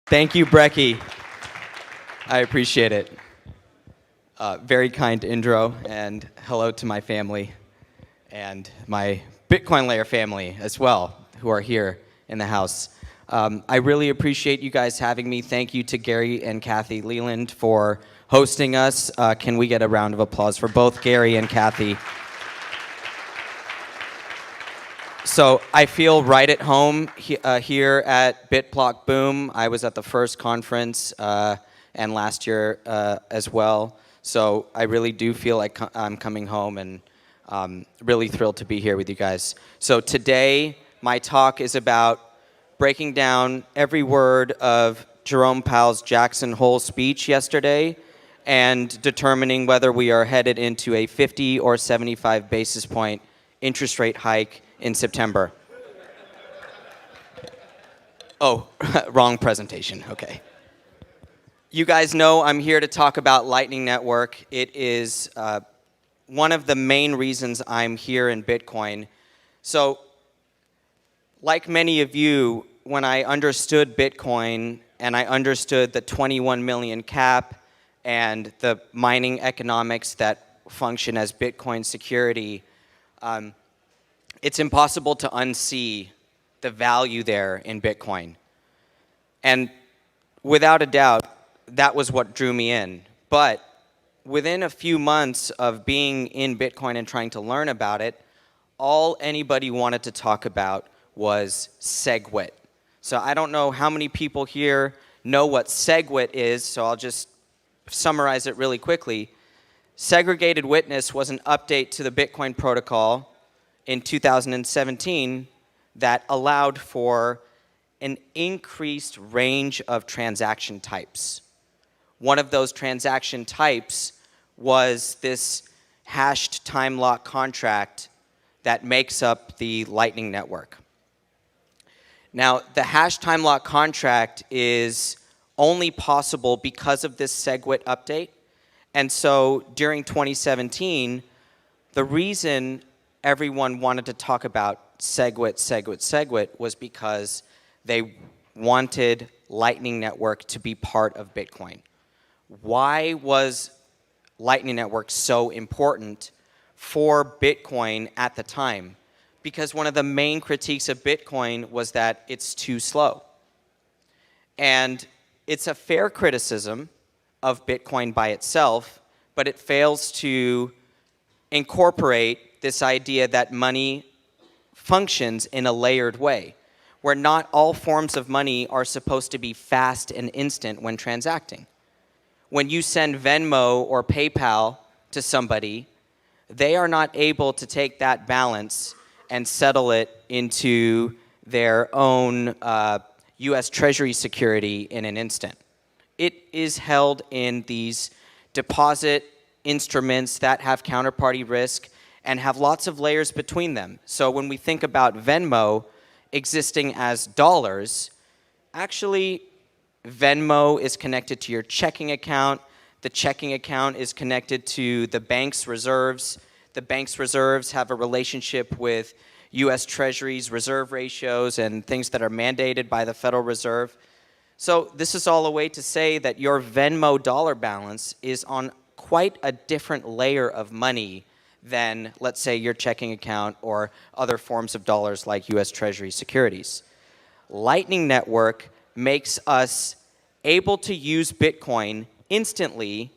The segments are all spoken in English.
Thank you, Brecky. I appreciate it. Very kind intro, and hello to my family and my Bitcoin Layer family as well, who are here in the house. I really appreciate you guys having me. Thank you to Gary and Kathy Leland for hosting us. Can we get a round of applause for both Gary and Kathy? So I feel right at home here at BitBlockBoom. I was at the first conference and last year as well. So I really do feel like I'm coming home, and really thrilled to be here with you guys. So today my talk is about breaking down every word of Jerome Powell's Jackson Hole speech yesterday and determining whether we are headed into a 50 or 75 basis point interest rate hike in September. Oh, wrong presentation, okay. You guys know I'm here to talk about Lightning Network. It is one of the main reasons I'm here in Bitcoin. So, like many of you, when I understood Bitcoin and I understood the 21 million cap and the mining economics that function as Bitcoin security, it's impossible to unsee the value there in Bitcoin. And without a doubt, that was what drew me in. But within a few months of being in Bitcoin and trying to learn about it, all anybody wanted to talk about was SegWit. So I don't know how many people here know what SegWit is, so I'll just summarize it really quickly. Segregated witness was an update to the Bitcoin protocol in 2017 that allowed for an increased range of transaction types. One of those transaction types was this hashed time lock contract that makes up the Lightning Network. Now, the hash time lock contract is only possible because of this SegWit update. And so during 2017, the reason everyone wanted to talk about SegWit was because they wanted Lightning Network to be part of Bitcoin. Why was Lightning Network so important for Bitcoin at the time? Because one of the main critiques of Bitcoin was that it's too slow. And it's a fair criticism of Bitcoin by itself, but it fails to incorporate this idea that money functions in a layered way, where not all forms of money are supposed to be fast and instant when transacting. When you send Venmo or PayPal to somebody, they are not able to take that balance and settle it into their own US Treasury security in an instant. It is held in these deposit instruments that have counterparty risk and have lots of layers between them. So when we think about Venmo existing as dollars, actually Venmo is connected to your checking account. The checking account is connected to the bank's reserves. The bank's reserves have a relationship with US Treasury's reserve ratios and things that are mandated by the Federal Reserve. So this is all a way to say that your Venmo dollar balance is on quite a different layer of money than, let's say, your checking account or other forms of dollars like US Treasury securities. Lightning Network makes us able to use Bitcoin instantly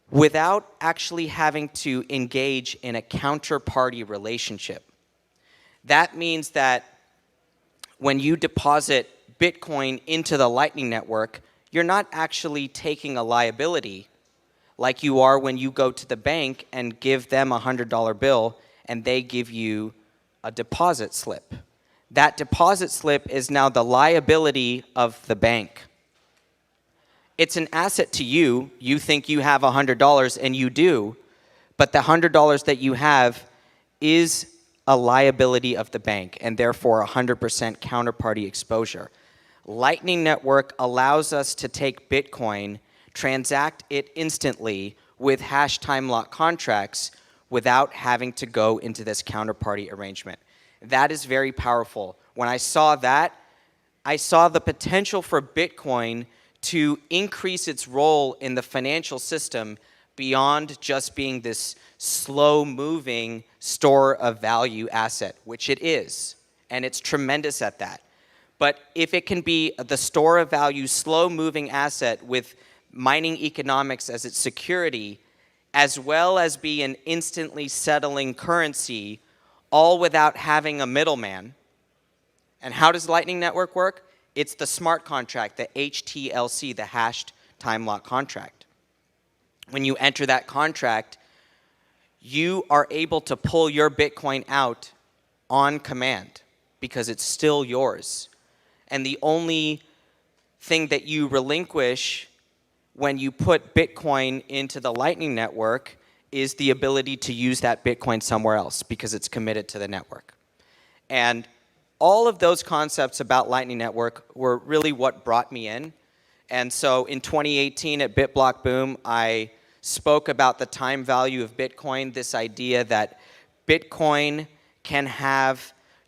without actually having to engage in a counterparty relationship. That means that when you deposit Bitcoin into the Lightning Network, you're not actually taking a liability like you are when you go to the bank and give them a $100 bill and they give you a deposit slip. That deposit slip is now the liability of the bank. It's an asset to you. You think you have $100, and you do, but the $100 that you have is a liability of the bank, and therefore 100% counterparty exposure. Lightning Network allows us to take Bitcoin, transact it instantly with hash time lock contracts without having to go into this counterparty arrangement. That is very powerful. When I saw that, I saw the potential for Bitcoin to increase its role in the financial system beyond just being this slow-moving store of value asset, which it is, and it's tremendous at that. But if it can be the store of value, slow-moving asset with mining economics as its security, as well as be an instantly settling currency, all without having a middleman. And how does Lightning Network work? It's the smart contract, the HTLC, the hashed time lock contract. When you enter that contract, you are able to pull your Bitcoin out on command because it's still yours. And the only thing that you relinquish when you put Bitcoin into the Lightning Network is the ability to use that Bitcoin somewhere else because it's committed to the network. And all of those concepts about Lightning Network were really what brought me in. And so in 2018 at BitBlockBoom, I spoke about the time value of Bitcoin, this idea that Bitcoin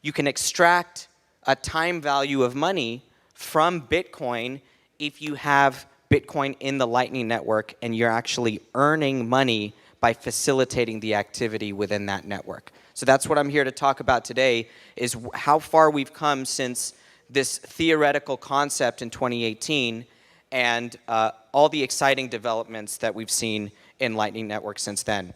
you can extract a time value of money from Bitcoin if you have Bitcoin in the Lightning Network and you're actually earning money by facilitating the activity within that network. So that's what I'm here to talk about today, is how far we've come since this theoretical concept in 2018 and all the exciting developments that we've seen in Lightning Network since then.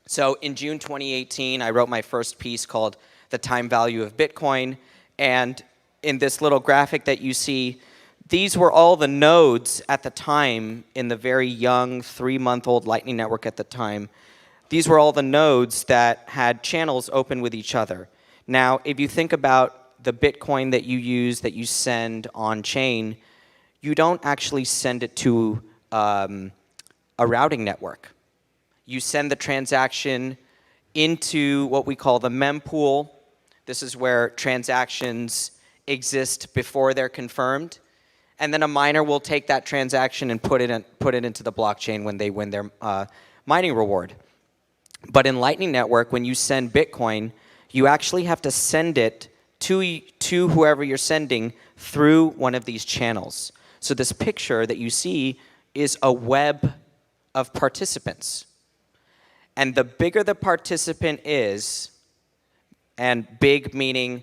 So in June 2018, I wrote my first piece called The Time Value of Bitcoin. And in this little graphic that you see, these were all the nodes at the time in the very young 3-month-old Lightning Network at the time. These were all the nodes that had channels open with each other. Now, if you think about the Bitcoin that you use, that you send on-chain, you don't actually send it to a routing network. You send the transaction into what we call the mempool. This is where transactions exist before they're confirmed. And then a miner will take that transaction and put it into the blockchain when they win their mining reward. But in Lightning Network, when you send Bitcoin, you actually have to send it to whoever you're sending through one of these channels. So this picture that you see is a web of participants. And the bigger the participant is, and big meaning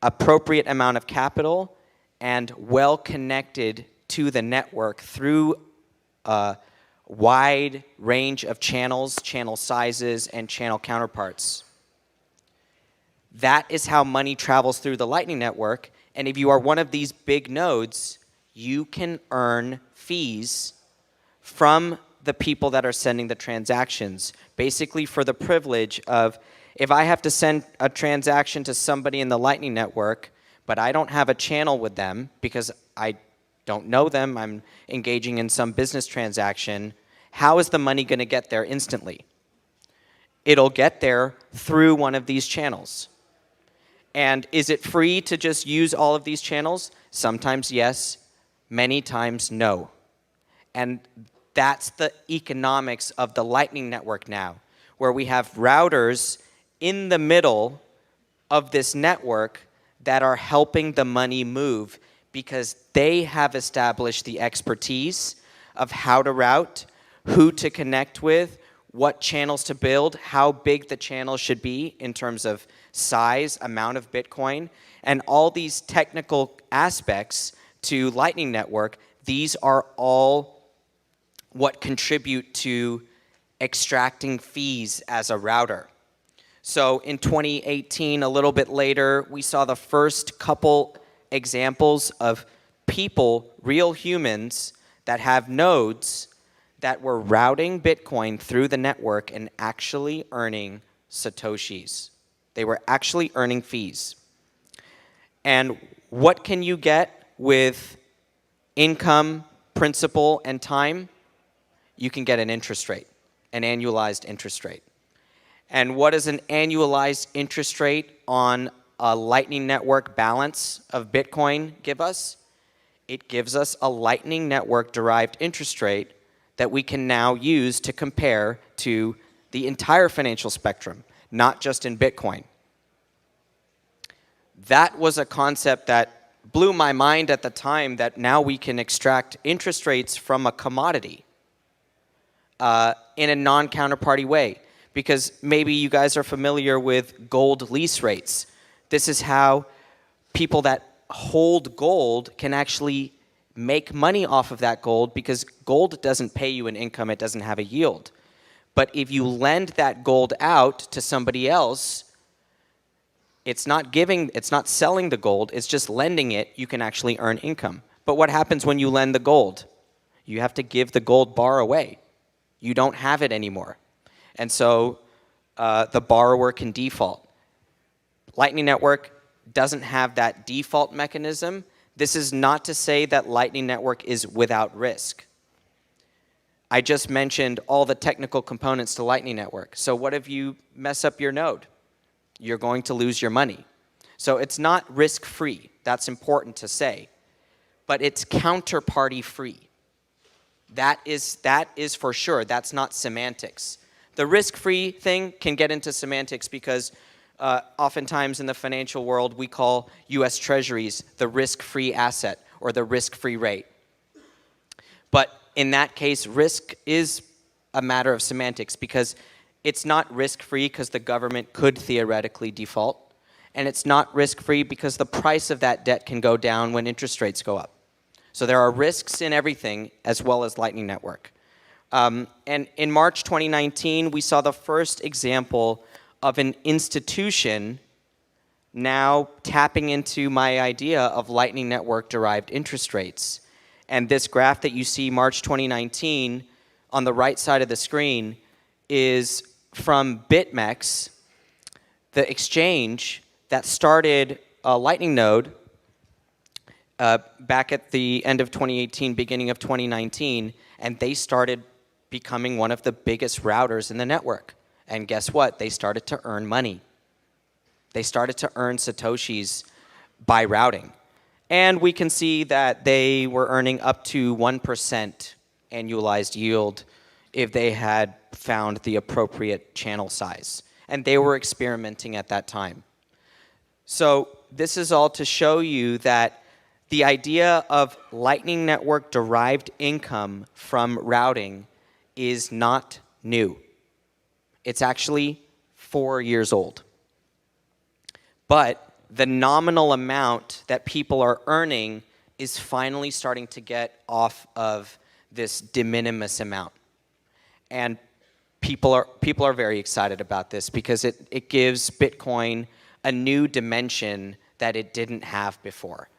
appropriate amount of capital and well connected to the network through a wide range of channels, channel sizes, and channel counterparts. That is how money travels through the Lightning Network. And if you are one of these big nodes, you can earn fees from the people that are sending the transactions, basically for the privilege of, if I have to send a transaction to somebody in the Lightning Network, but I don't have a channel with them because I don't know them, I'm engaging in some business transaction, how is the money going to get there instantly? It'll get there through one of these channels. And is it free to just use all of these channels? Sometimes yes, many times no. And that's the economics of the Lightning Network now, where we have routers in the middle of this network that are helping the money move because they have established the expertise of how to route, who to connect with, what channels to build, how big the channel should be in terms of size, amount of Bitcoin, and all these technical aspects to Lightning Network. These are all what contribute to extracting fees as a router. So in 2018, a little bit later, we saw the first couple examples of people, real humans, that have nodes that were routing Bitcoin through the network and actually earning Satoshis. They were actually earning fees. And what can you get with income, principal, and time? You can get an interest rate, an annualized interest rate. And what does an annualized interest rate on a Lightning Network balance of Bitcoin give us? It gives us a Lightning Network derived interest rate that we can now use to compare to the entire financial spectrum, not just in Bitcoin. That was a concept that blew my mind at the time that now we can extract interest rates from a commodity in a non-counterparty way. Because maybe you guys are familiar with gold lease rates. This is how people that hold gold can actually make money off of that gold, because gold doesn't pay you an income, it doesn't have a yield. But if you lend that gold out to somebody else, it's not selling the gold, it's just lending it, you can actually earn income. But what happens when you lend the gold? You have to give the gold bar away. You don't have it anymore. And so the borrower can default. Lightning Network doesn't have that default mechanism. This is not to say that Lightning Network is without risk. I just mentioned all the technical components to Lightning Network. So what if you mess up your node? You're going to lose your money. So it's not risk-free. That's important to say. But it's counterparty-free. That is for sure. That's not semantics. The risk-free thing can get into semantics because oftentimes in the financial world, we call U.S. Treasuries the risk-free asset or the risk-free rate. But in that case, risk is a matter of semantics because it's not risk-free because the government could theoretically default, and it's not risk-free because the price of that debt can go down when interest rates go up. So there are risks in everything as well as Lightning Network. And in March 2019, we saw the first example of an institution now tapping into my idea of Lightning Network-derived interest rates. And this graph that you see, March 2019, on the right side of the screen, is from BitMEX, the exchange that started a Lightning node back at the end of 2018, beginning of 2019, and they started becoming one of the biggest routers in the network. And guess what? They started to earn money. They started to earn Satoshis by routing. And we can see that they were earning up to 1% annualized yield if they had found the appropriate channel size. And they were experimenting at that time. So this is all to show you that the idea of Lightning Network-derived income from routing is not new. It's actually 4 years old. But the nominal amount that people are earning is finally starting to get off of this de minimis amount. And people are very excited about this because it gives Bitcoin a new dimension that it didn't have before.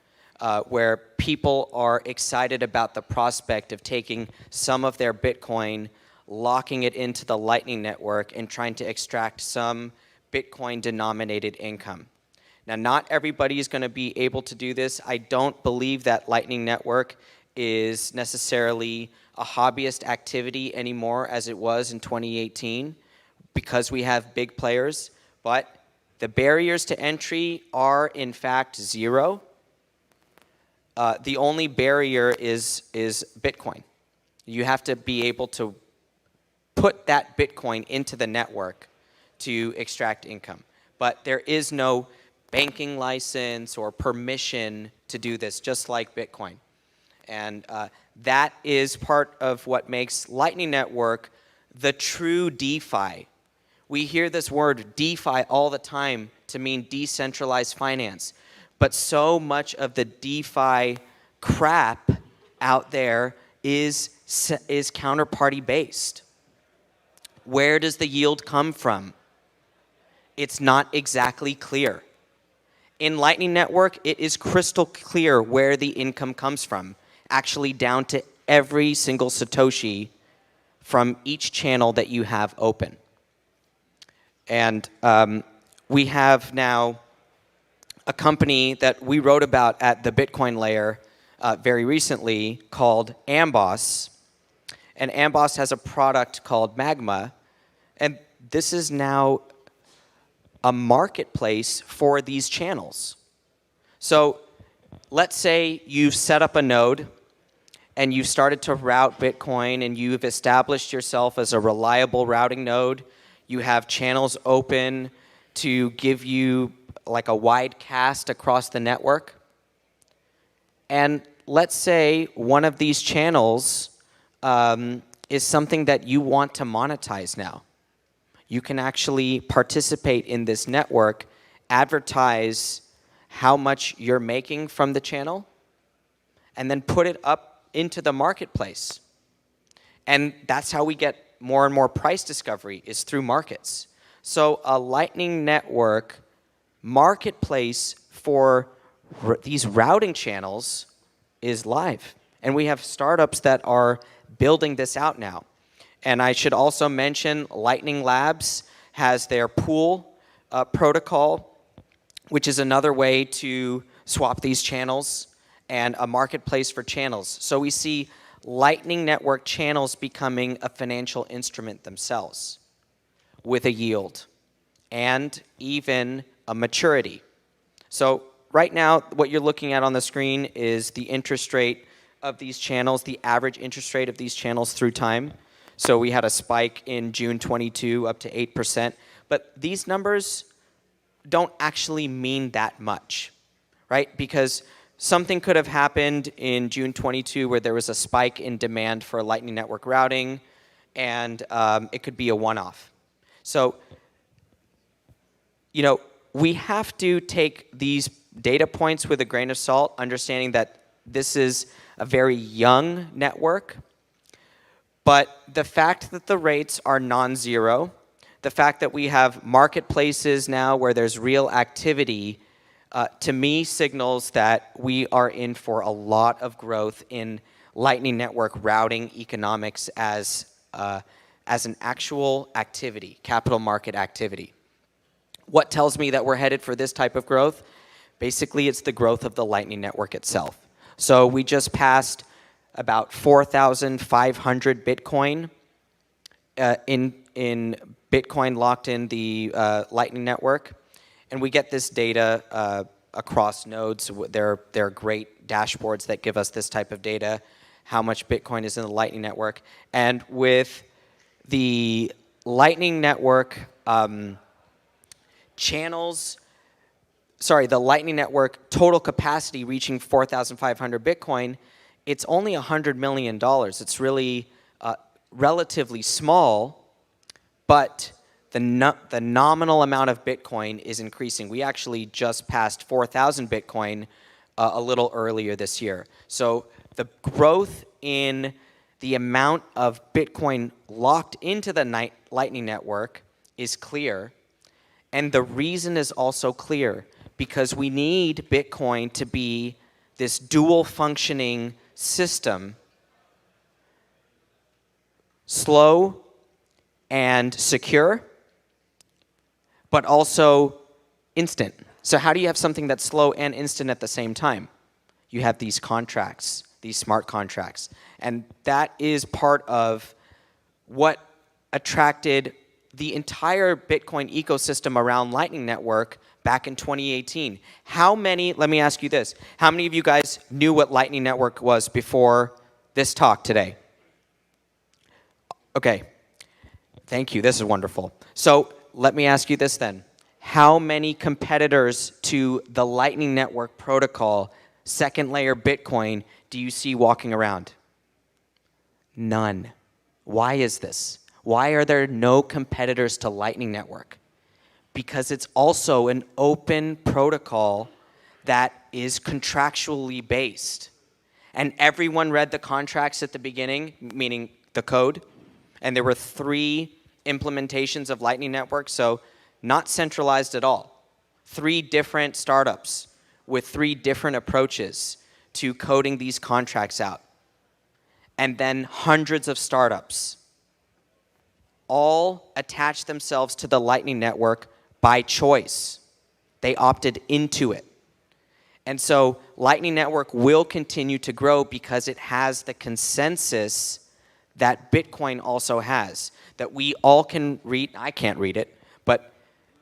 Where people are excited about the prospect of taking some of their Bitcoin, locking it into the Lightning Network, and trying to extract some Bitcoin-denominated income. Now, not everybody is going to be able to do this. I don't believe that Lightning Network is necessarily a hobbyist activity anymore as it was in 2018 because we have big players. But the barriers to entry are, in fact, zero. The only barrier is Bitcoin. You have to be able to put that Bitcoin into the network to extract income. But there is no banking license or permission to do this, just like Bitcoin. And that is part of what makes Lightning Network the true DeFi. We hear this word DeFi all the time to mean decentralized finance. But so much of the DeFi crap out there is counterparty based. Where does the yield come from? It's not exactly clear. In Lightning Network, it is crystal clear where the income comes from, actually down to every single Satoshi from each channel that you have open. And we have now a company that we wrote about at the Bitcoin layer very recently called Amboss. And Amboss has a product called Magma. And this is now a marketplace for these channels. So let's say you've set up a node and you've started to route Bitcoin and you've established yourself as a reliable routing node. You have channels open to give you like a wide cast across the network. And let's say one of these channels is something that you want to monetize now. You can actually participate in this network, advertise how much you're making from the channel, and then put it up into the marketplace. And that's how we get more and more price discovery, is through markets. So a Lightning Network marketplace for these routing channels is live. And we have startups that are building this out now. And I should also mention Lightning Labs has their pool protocol, which is another way to swap these channels, and a marketplace for channels. So we see Lightning Network channels becoming a financial instrument themselves with a yield and even a maturity. So right now, what you're looking at on the screen is the interest rate of these channels, the average interest rate of these channels through time. So we had a spike in June 22 up to 8%. But these numbers don't actually mean that much, right? Because something could have happened in June 22 where there was a spike in demand for Lightning Network routing, and it could be a one-off. So, we have to take these data points with a grain of salt, understanding that this is a very young network. But the fact that the rates are non-zero, the fact that we have marketplaces now where there's real activity, to me signals that we are in for a lot of growth in Lightning Network routing economics as an actual activity, capital market activity. What tells me that we're headed for this type of growth? Basically, it's the growth of the Lightning Network itself. So we just passed about 4,500 Bitcoin in Bitcoin locked in the Lightning Network. And we get this data across nodes. There are great dashboards that give us this type of data, how much Bitcoin is in the Lightning Network. And with the Lightning Network the Lightning Network total capacity reaching 4,500 Bitcoin, it's only $100 million. It's really relatively small, but the nominal amount of Bitcoin is increasing. We actually just passed 4,000 Bitcoin a little earlier this year. So the growth in the amount of Bitcoin locked into the Lightning Network is clear. And the reason is also clear, because we need Bitcoin to be this dual functioning system, slow and secure, but also instant. So how do you have something that's slow and instant at the same time? You have these contracts, these smart contracts. And that is part of what attracted the entire Bitcoin ecosystem around Lightning Network back in 2018. Let me ask you this, how many of you guys knew what Lightning Network was before this talk today? Okay, thank you, this is wonderful. So let me ask you this then. How many competitors to the Lightning Network protocol, second layer Bitcoin, do you see walking around? None. Why is this? Why are there no competitors to Lightning Network? Because it's also an open protocol that is contractually based. And everyone read the contracts at the beginning, meaning the code. And there were 3 implementations of Lightning Network, so not centralized at all. 3 different startups with 3 different approaches to coding these contracts out. And then hundreds of startups all attach themselves to the Lightning Network by choice. They opted into it. And so Lightning Network will continue to grow because it has the consensus that Bitcoin also has, that we all can read. I can't read it, but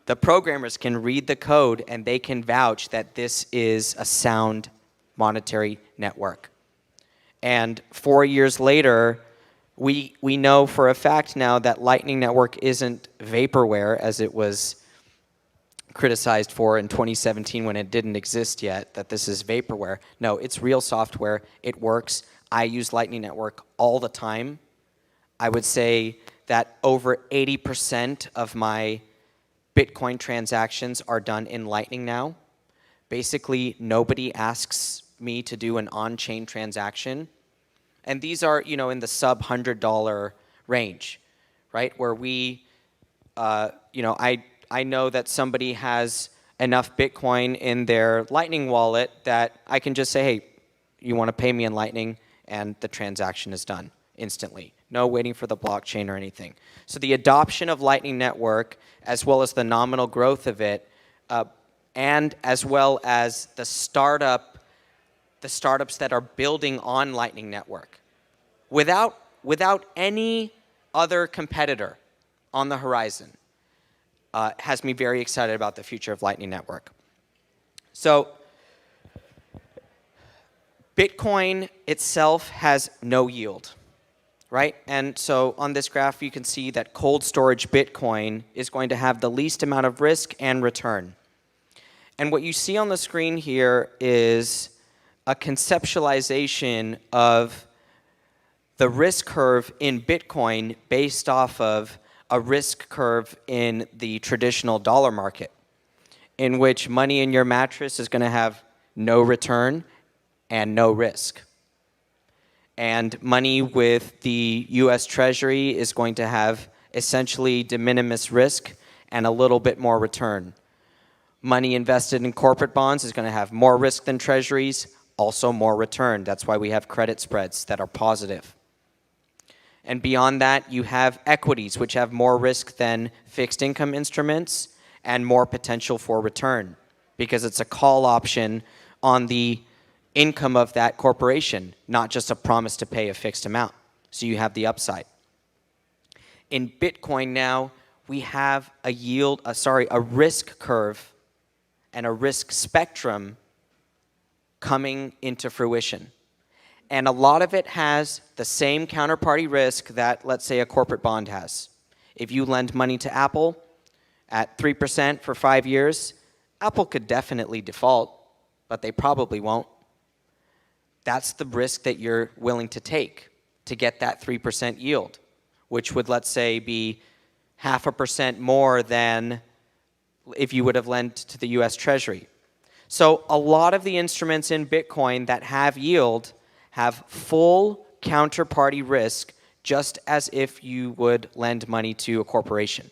the programmers can read the code and they can vouch that this is a sound monetary network. And 4 years later, we know for a fact now that Lightning Network isn't vaporware as it was criticized for in 2017 when it didn't exist yet, that this is vaporware. No, it's real software. It works. I use Lightning Network all the time. I would say that over 80% of my Bitcoin transactions are done in Lightning now. Basically, nobody asks me to do an on-chain transaction. And these are, in the sub $100 range, right? Where we, I know that somebody has enough Bitcoin in their Lightning wallet that I can just say, hey, you want to pay me in Lightning, and the transaction is done instantly. No waiting for the blockchain or anything. So the adoption of Lightning Network, as well as the nominal growth of it, and as well as the startups that are building on Lightning Network, without any other competitor on the horizon, has me very excited about the future of Lightning Network. So Bitcoin itself has no yield, right? And so on this graph, you can see that cold storage Bitcoin is going to have the least amount of risk and return. And what you see on the screen here is a conceptualization of the risk curve in Bitcoin based off of a risk curve in the traditional dollar market, in which money in your mattress is going to have no return and no risk. And money with the US Treasury is going to have essentially de minimis risk and a little bit more return. Money invested in corporate bonds is going to have more risk than treasuries, also more return. That's why we have credit spreads that are positive. And beyond that, you have equities, which have more risk than fixed income instruments and more potential for return, because it's a call option on the income of that corporation, not just a promise to pay a fixed amount. So you have the upside. In Bitcoin now, we have a risk curve and a risk spectrum coming into fruition. And a lot of it has the same counterparty risk that, let's say, a corporate bond has. If you lend money to Apple at 3% for 5 years, Apple could definitely default, but they probably won't. That's the risk that you're willing to take to get that 3% yield, which would, let's say, be 0.5% more than if you would have lent to the US Treasury. So a lot of the instruments in Bitcoin that have yield have full counterparty risk, just as if you would lend money to a corporation.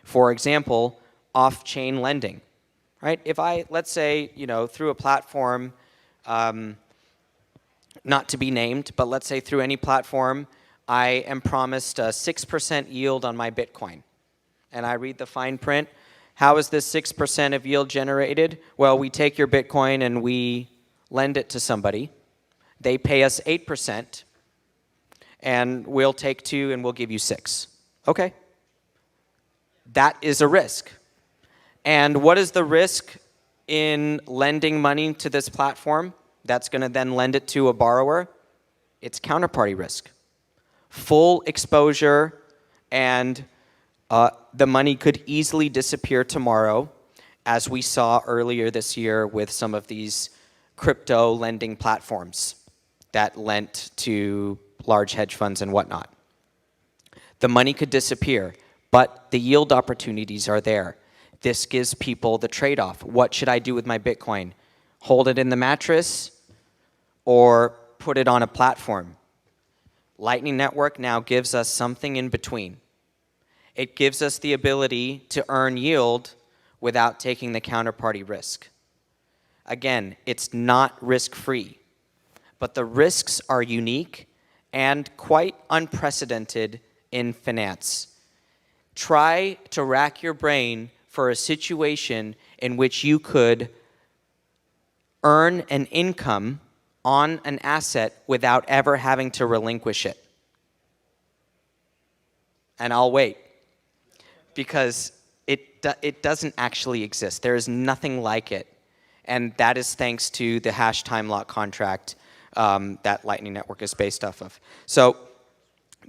For example, off-chain lending, right? If I, let's say, through a platform, not to be named, but let's say through any platform, I am promised a 6% yield on my Bitcoin. And I read the fine print. How is this 6% of yield generated? Well, we take your Bitcoin and we lend it to somebody. They pay us 8%, and we'll take 2 and we'll give you 6. Okay. That is a risk. And what is the risk in lending money to this platform that's going to then lend it to a borrower? It's counterparty risk. Full exposure, and the money could easily disappear tomorrow, as we saw earlier this year with some of these crypto lending platforms that lent to large hedge funds and whatnot. The money could disappear, but the yield opportunities are there. This gives people the trade-off. What should I do with my Bitcoin? Hold it in the mattress or put it on a platform? Lightning Network now gives us something in between. It gives us the ability to earn yield without taking the counterparty risk. Again, it's not risk-free, but the risks are unique and quite unprecedented in finance. Try to rack your brain for a situation in which you could earn an income on an asset without ever having to relinquish it. And I'll wait, because it doesn't actually exist. There is nothing like it. And that is thanks to the hash time lock contract that Lightning Network is based off of. So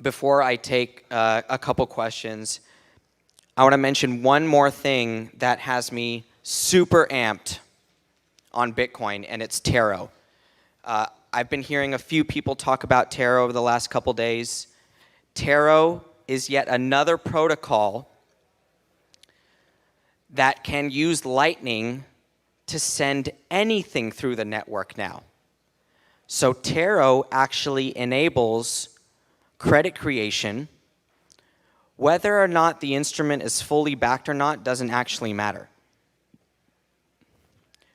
before I take a couple questions, I want to mention one more thing that has me super amped on Bitcoin, and it's Taro. I've been hearing a few people talk about Taro over the last couple days. Taro is yet another protocol that can use Lightning to send anything through the network now. So Taro actually enables credit creation. Whether or not the instrument is fully backed or not doesn't actually matter,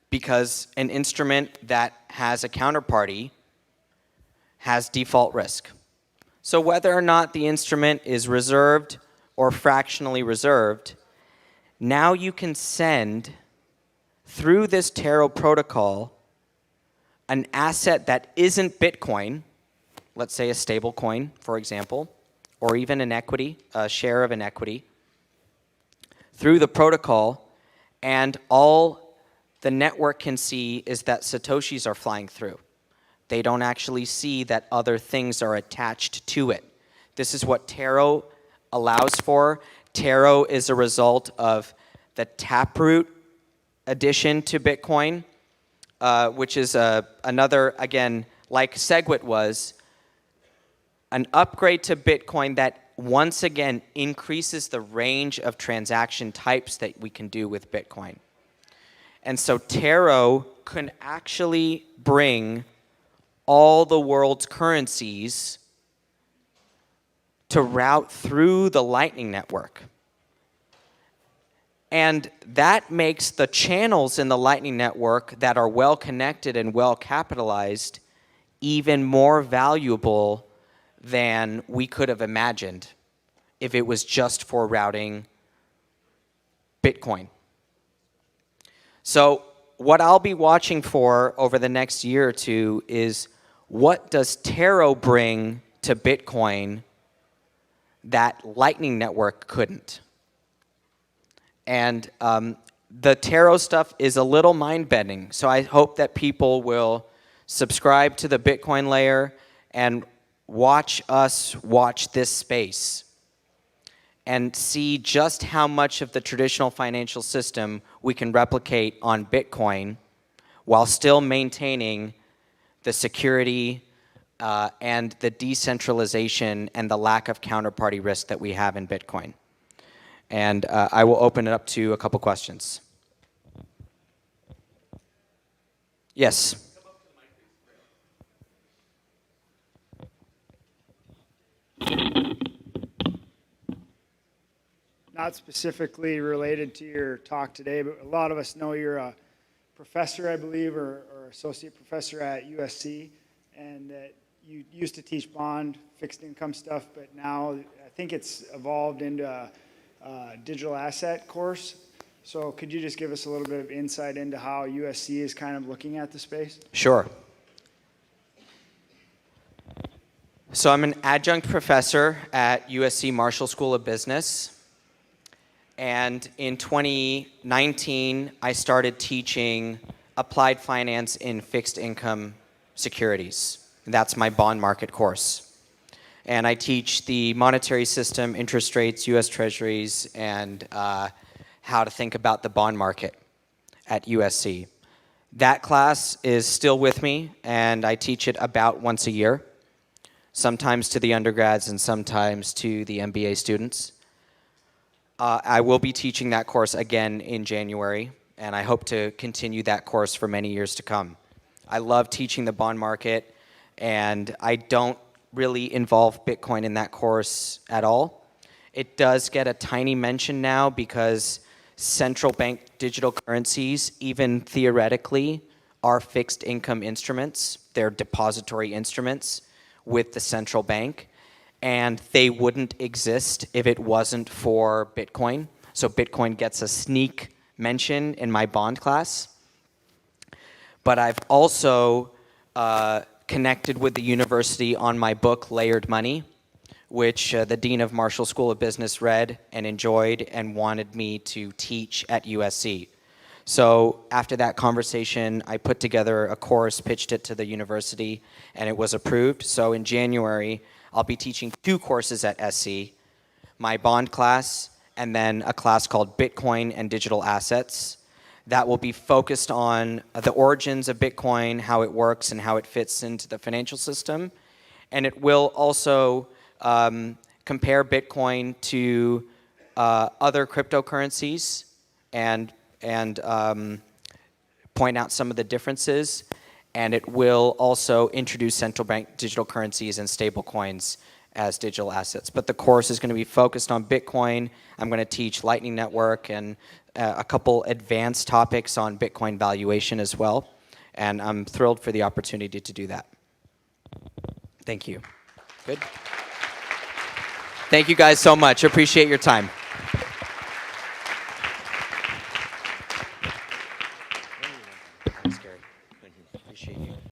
because an instrument that has a counterparty has default risk. So whether or not the instrument is reserved or fractionally reserved, now you can send through this Taro protocol an asset that isn't Bitcoin, let's say a stable coin, for example, or even an equity, a share of an equity, through the protocol, and all the network can see is that Satoshis are flying through. They don't actually see that other things are attached to it. This is what Taro allows for. Taro is a result of the Taproot addition to Bitcoin, which is another, again, like SegWit was, an upgrade to Bitcoin that once again increases the range of transaction types that we can do with Bitcoin. And so Taro can actually bring all the world's currencies to route through the Lightning Network. And that makes the channels in the Lightning Network that are well connected and well capitalized even more valuable than we could have imagined if it was just for routing Bitcoin. So what I'll be watching for over the next year or two is, what does Taro bring to Bitcoin that Lightning Network couldn't? And the Taro stuff is a little mind-bending, so I hope that people will subscribe to the Bitcoin layer and watch us watch this space and see just how much of the traditional financial system we can replicate on Bitcoin while still maintaining the security and the decentralization and the lack of counterparty risk that we have in Bitcoin. And I will open it up to a couple questions. Yes. Not specifically related to your talk today, but a lot of us know you're a professor, I believe, or associate professor at USC, and that you used to teach bond, fixed income stuff, but now I think it's evolved into a digital asset course. So could you just give us a little bit of insight into how USC is kind of looking at the space? Sure. So I'm an adjunct professor at USC Marshall School of Business. And in 2019, I started teaching applied finance in fixed income securities. That's my bond market course. And I teach the monetary system, interest rates, US Treasuries, and how to think about the bond market at USC. That class is still with me, and I teach it about once a year, sometimes to the undergrads and sometimes to the MBA students. I will be teaching that course again in January, and I hope to continue that course for many years to come. I love teaching the bond market, and I don't really involve Bitcoin in that course at all. It does get a tiny mention now because central bank digital currencies, even theoretically, are fixed income instruments. They're depository instruments with the central bank. And they wouldn't exist if it wasn't for Bitcoin. So Bitcoin gets a sneak mention in my bond class. But I've also connected with the university on my book, Layered Money, which the dean of Marshall School of Business read and enjoyed and wanted me to teach at USC. So after that conversation, I put together a course, pitched it to the university, and it was approved. So in January, I'll be teaching 2 courses at SC, my bond class and then a class called Bitcoin and Digital Assets that will be focused on the origins of Bitcoin, how it works, and how it fits into the financial system. And it will also compare Bitcoin to other cryptocurrencies and point out some of the differences. And it will also introduce central bank digital currencies and stable coins as digital assets. But the course is going to be focused on Bitcoin. I'm going to teach Lightning Network and a couple advanced topics on Bitcoin valuation as well. And I'm thrilled for the opportunity to do that. Thank you. Good. Thank you guys so much. Appreciate your time.